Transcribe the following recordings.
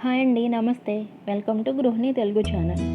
Hi అండి. నమస్తే. Welcome to గృహిణి తెలుగు ఛానల్.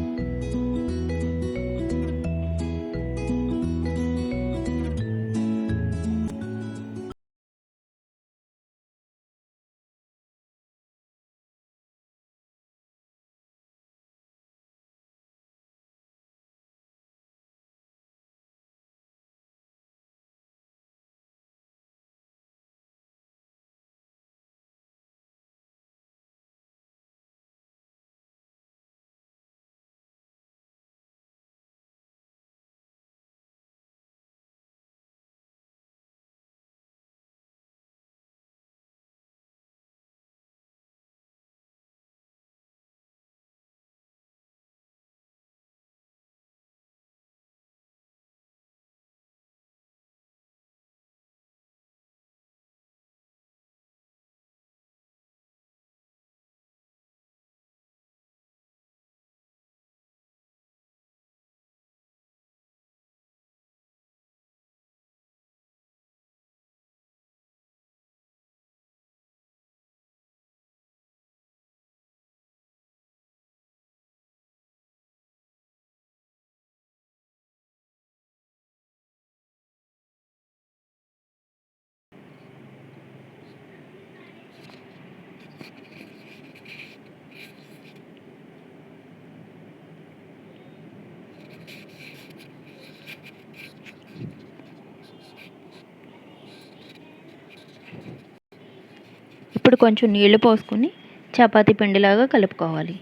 ఇప్పుడు కొంచెం నీళ్లు పోసుకుని చపాతీ పిండిలాగా కలుపుకోవాలి.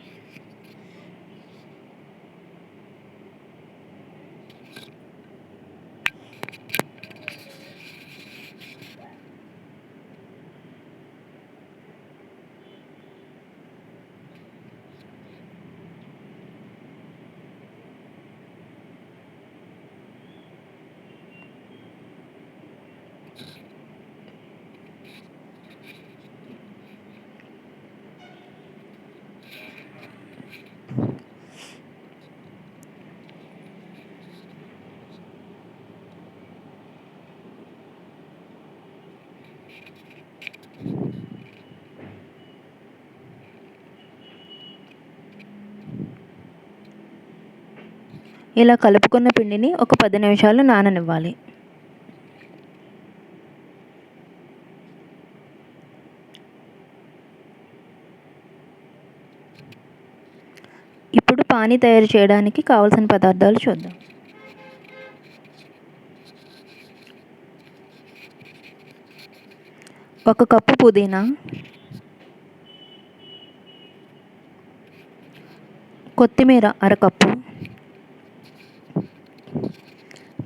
ఇలా కలుపుకున్న పిండిని ఒక 10 నిమిషాలు నాననివ్వాలి. ఇప్పుడు పానీ తయారు చేయడానికి కావలసిన పదార్థాలు చూద్దాం. ఒక కప్పు పుదీనా, కొత్తిమీర అరకప్పు,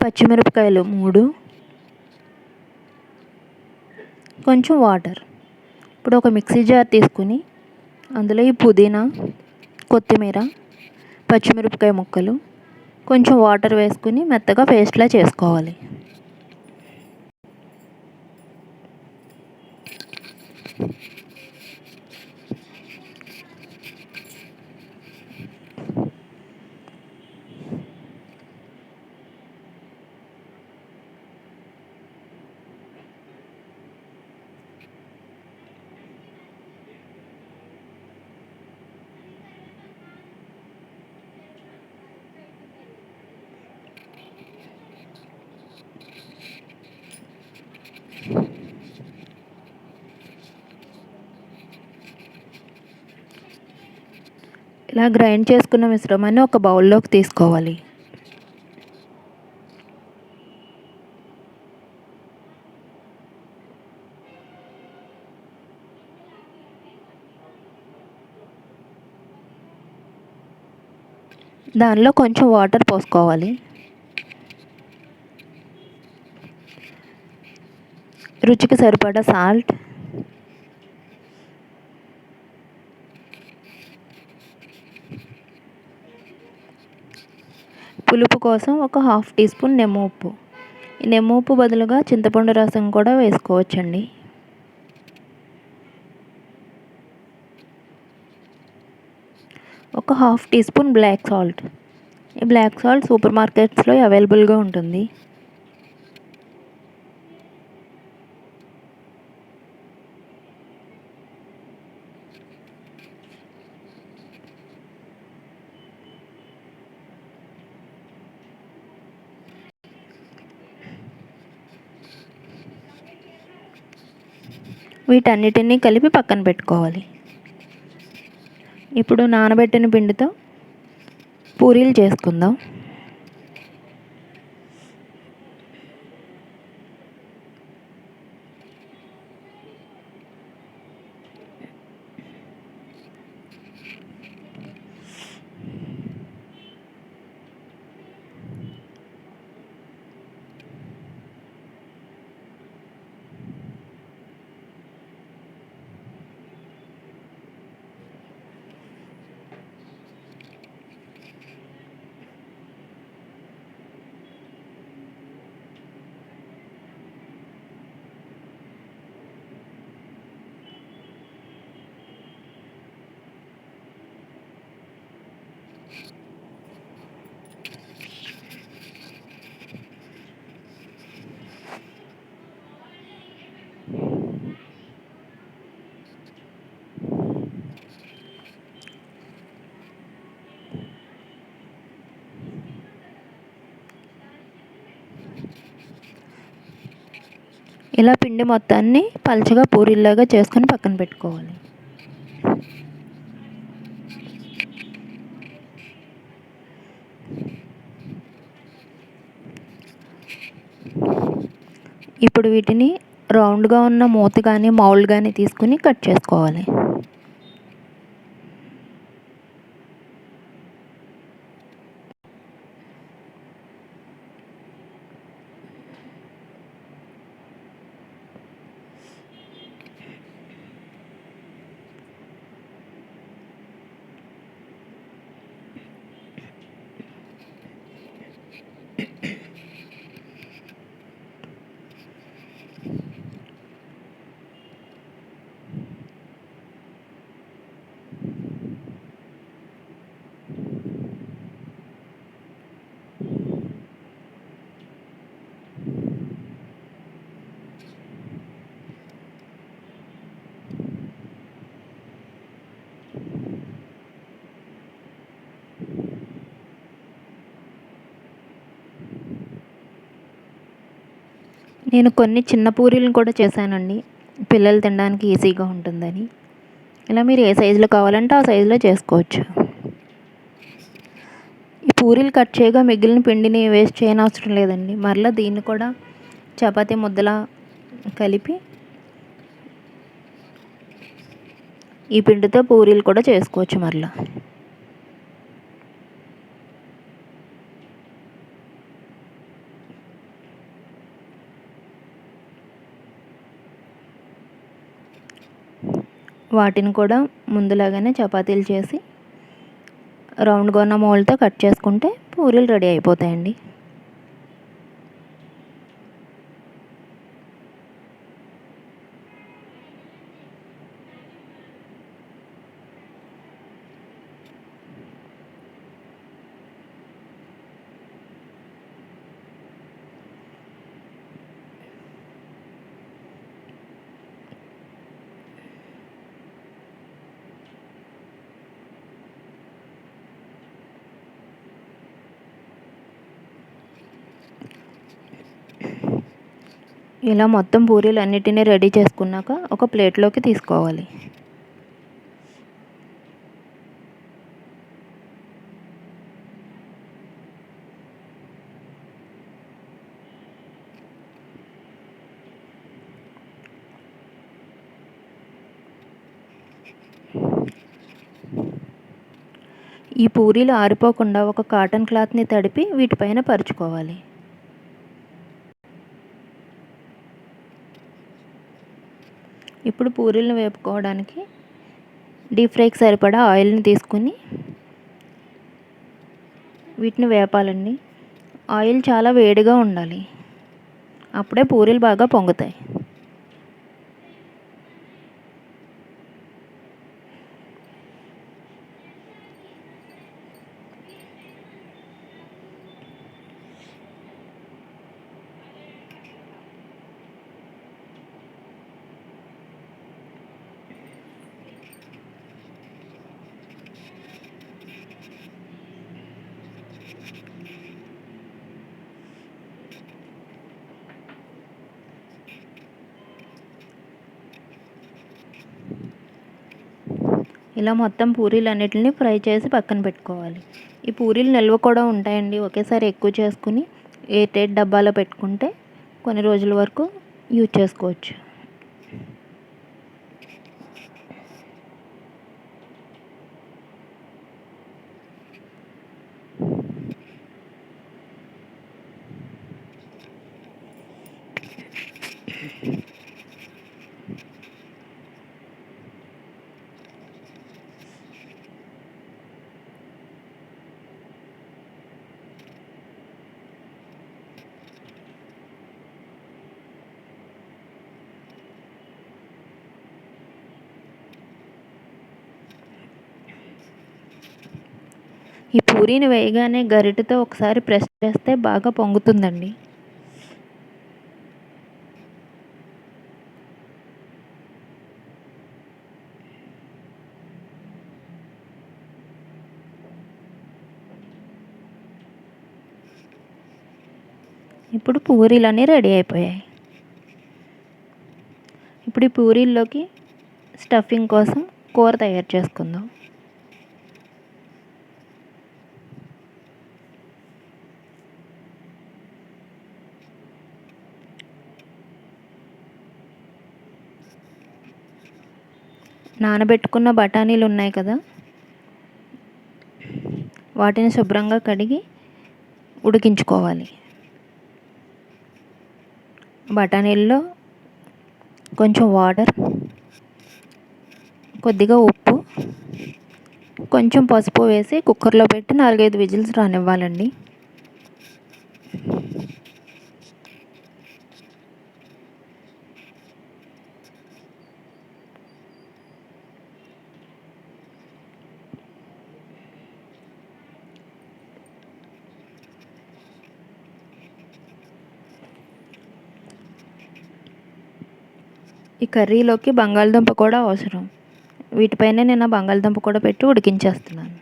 పచ్చిమిరపకాయలు 3, కొంచెం వాటర్. ఇప్పుడు ఒక మిక్సీ జార్ తీసుకుని అందులో ఈ పుదీనా, కొత్తిమీర, పచ్చిమిరపకాయ ముక్కలు, కొంచెం వాటర్ వేసుకుని మెత్తగా పేస్ట్లా చేసుకోవాలి. ఇలా గ్రైండ్ చేసుకున్న మిశ్రమాన్ని ఒక బౌల్లోకి తీసుకోవాలి. దానిలో కొంచెం వాటర్ పోసుకోవాలి. రుచికి సరిపడా సాల్ట్, పులుపు కోసం ఒక 1/2 టీ స్పూన్ నిమ్మ ఉప్పు. ఈ నిమ్మ ఉప్పు బదులుగా చింతపండు రసం కూడా వేసుకోవచ్చండి. ఒక 1/2 టీ స్పూన్ బ్లాక్ సాల్ట్. ఈ బ్లాక్ సాల్ట్ సూపర్ మార్కెట్స్లో అవైలబుల్గా ఉంటుంది. వీటన్నిటిని కలిపి పక్కన పెట్టుకోవాలి. ఇప్పుడు నానబెట్టిన పిండితో పూరీలు చేసుకుందాం. ఇలా పిండి మొత్తాన్ని పలుచగా పూరీల్లాగా చేసుకొని పక్కన పెట్టుకోవాలి. ఇప్పుడు వీటిని రౌండ్గా ఉన్న మూత కానీ మౌల్డ్ కానీ తీసుకుని కట్ చేసుకోవాలి. నేను కొన్ని చిన్న పూరీలను కూడా చేశానండి, పిల్లలు తినడానికి ఈజీగా ఉంటుందని. ఇలా మీరు ఏ సైజులో కావాలంటే ఆ సైజులో చేసుకోవచ్చు. ఈ పూరీలు కట్ చేయగా మిగిలిన పిండిని వేస్ట్ చేయనవసరం లేదండి. మరలా దీన్ని కూడా చపాతీ ముద్దలా కలిపి ఈ పిండితో పూరీలు కూడా చేసుకోవచ్చు మరలా. వాటిని కూడా ముందులాగానే చపాతీలు చేసి రౌండ్గా ఉన్న మోల్డ్తో కట్ చేసుకుంటే పూరీలు రెడీ అయిపోతాయండి. ఇలా మొత్తం పూరీలు అన్నిటినీ రెడీ చేసుకున్నాక ఒక ప్లేట్లోకి తీసుకోవాలి. ఈ పూరీలు ఆరిపోకుండా ఒక కాటన్ క్లాత్ని తడిపి వీటిపైన పరుచుకోవాలి. ఇప్పుడు పూరీలను వేపుకోవడానికి డీప్ ఫ్రైకి సరిపడా ఆయిల్ని తీసుకుని వీటిని వేపాలండి. ఆయిల్ చాలా వేడిగా ఉండాలి, అప్పుడే పూరీలు బాగా పొంగుతాయి. ఇలా మొత్తం పూరీలన్నిటిని ఫ్రై చేసి పక్కన పెట్టుకోవాలి. ఈ పూరీలు నిల్వ కూడా ఉంటాయండి. ఒకేసారి ఎక్కువ చేసుకుని ఎయిర్ టైట్ డబ్బాలో పెట్టుకుంటే కొన్ని రోజుల వరకు యూజ్ చేసుకోవచ్చు. ఈ పూరీని వేయగానే గరిటెతో ఒకసారి ప్రెస్ చేస్తే బాగా పొంగుతుందండి. ఇప్పుడు పూరీలన్నీ రెడీ అయిపోయాయి. ఇప్పుడు ఈ పూరీల్లోకి స్టఫింగ్ కోసం కూర తయారు చేసుకుందాం. నానబెట్టుకున్న బఠానీలు ఉన్నాయి కదా, వాటిని శుభ్రంగా కడిగి ఉడికించుకోవాలి. బఠానీల్లో కొంచెం వాటర్, కొద్దిగా ఉప్పు, కొంచెం పసుపు వేసి కుక్కర్లో పెట్టి 4-5 విజిల్స్ రానివ్వాలండి. ఈ కర్రీలోకి బంగాళదుంప కూడా అవసరం. వీటిపైనే నేను బంగాళదుంప కూడా పెట్టి ఉడికించేస్తున్నాను.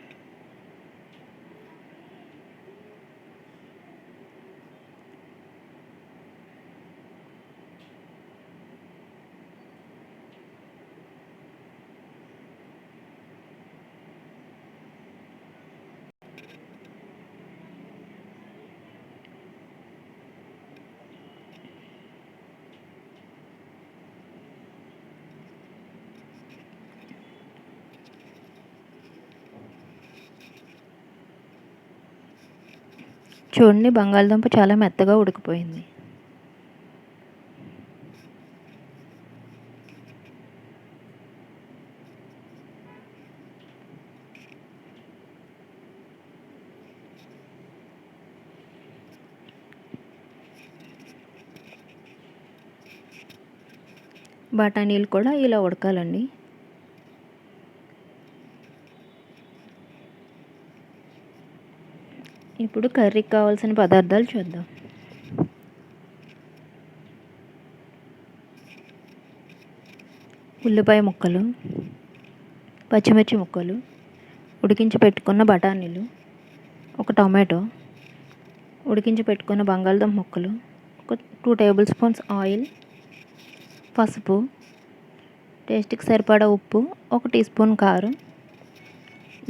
చూడండి, బంగాళదుంప చాలా మెత్తగా ఉడికిపోయింది. బఠానీలు కూడా ఇలా ఉడకాలండి. ఇప్పుడు కర్రీకి కావాల్సిన పదార్థాలు చూద్దాం. ఉల్లిపాయ ముక్కలు, పచ్చిమిర్చి ముక్కలు, ఉడికించి పెట్టుకున్న బఠానీలు, ఒక టొమాటో, ఉడికించి పెట్టుకున్న బంగాళదుంప ముక్కలు, ఒక 2 టేబుల్ స్పూన్స్ ఆయిల్, పసుపు, టేస్ట్కి సరిపడా ఉప్పు, 1 టీ స్పూన్ కారం,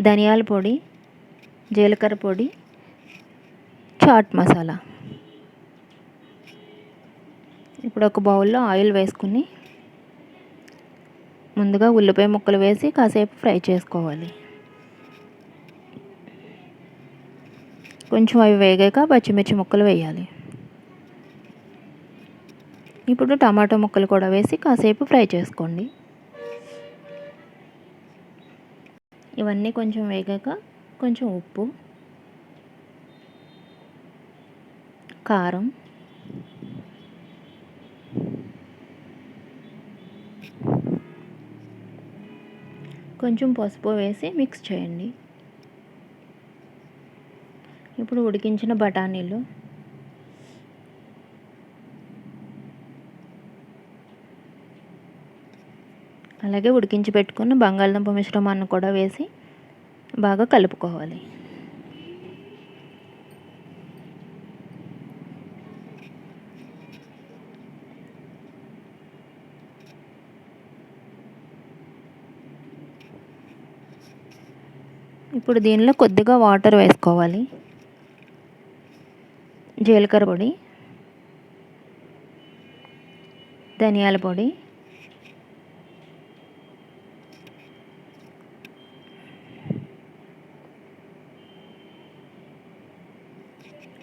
ధనియాల పొడి, జీలకర్ర పొడి, చాట్ మసాలా. ఇప్పుడు ఒక బౌల్లో ఆయిల్ వేసుకుని ముందుగా ఉల్లిపాయ ముక్కలు వేసి కాసేపు ఫ్రై చేసుకోవాలి. కొంచెం అవి వేగాక పచ్చిమిర్చి ముక్కలు వేయాలి. ఇప్పుడు టమాటో ముక్కలు కూడా వేసి కాసేపు ఫ్రై చేసుకోండి. ఇవన్నీ కొంచెం వేగాక కొంచెం ఉప్పు, కారం, కొంచెం పసుపు వేసి మిక్స్ చేయండి. ఇప్పుడు ఉడికించిన బఠానీలు, అలాగే ఉడికించి పెట్టుకున్న బంగాళదుంప మిశ్రమాన్ని కూడా వేసి బాగా కలుపుకోవాలి. ఇప్పుడు దీనిలో కొద్దిగా వాటర్ వేసుకోవాలి. జీలకర్ర పొడి, ధనియాల పొడి,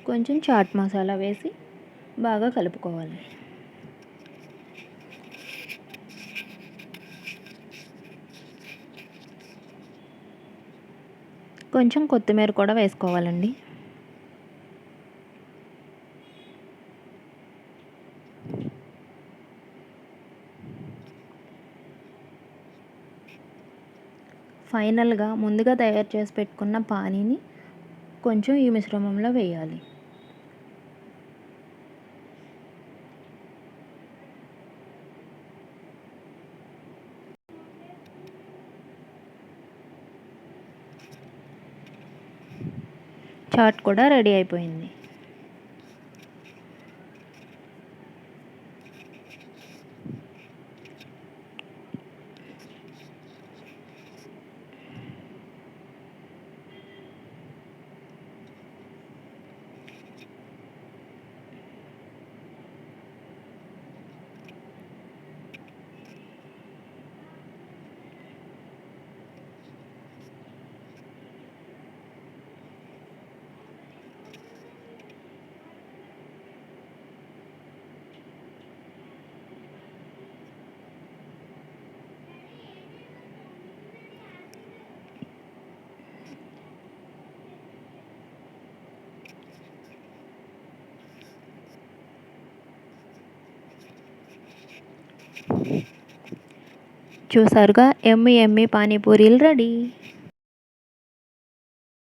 కొంచెం చాట్ మసాలా వేసి బాగా కలుపుకోవాలి. కొంచెం కొత్తిమీర కూడా వేసుకోవాలండి. ఫైనల్గా ముందుగా తయారు చేసి పెట్టుకున్న పానీని కొంచెం ఈ మిశ్రమంలో వేయాలి. చాట్ కూడా రెడీ అయిపోయింది. చూసారుగా, ఎమ్మి ఎమ్మి పానీపూరీలు రెడీ.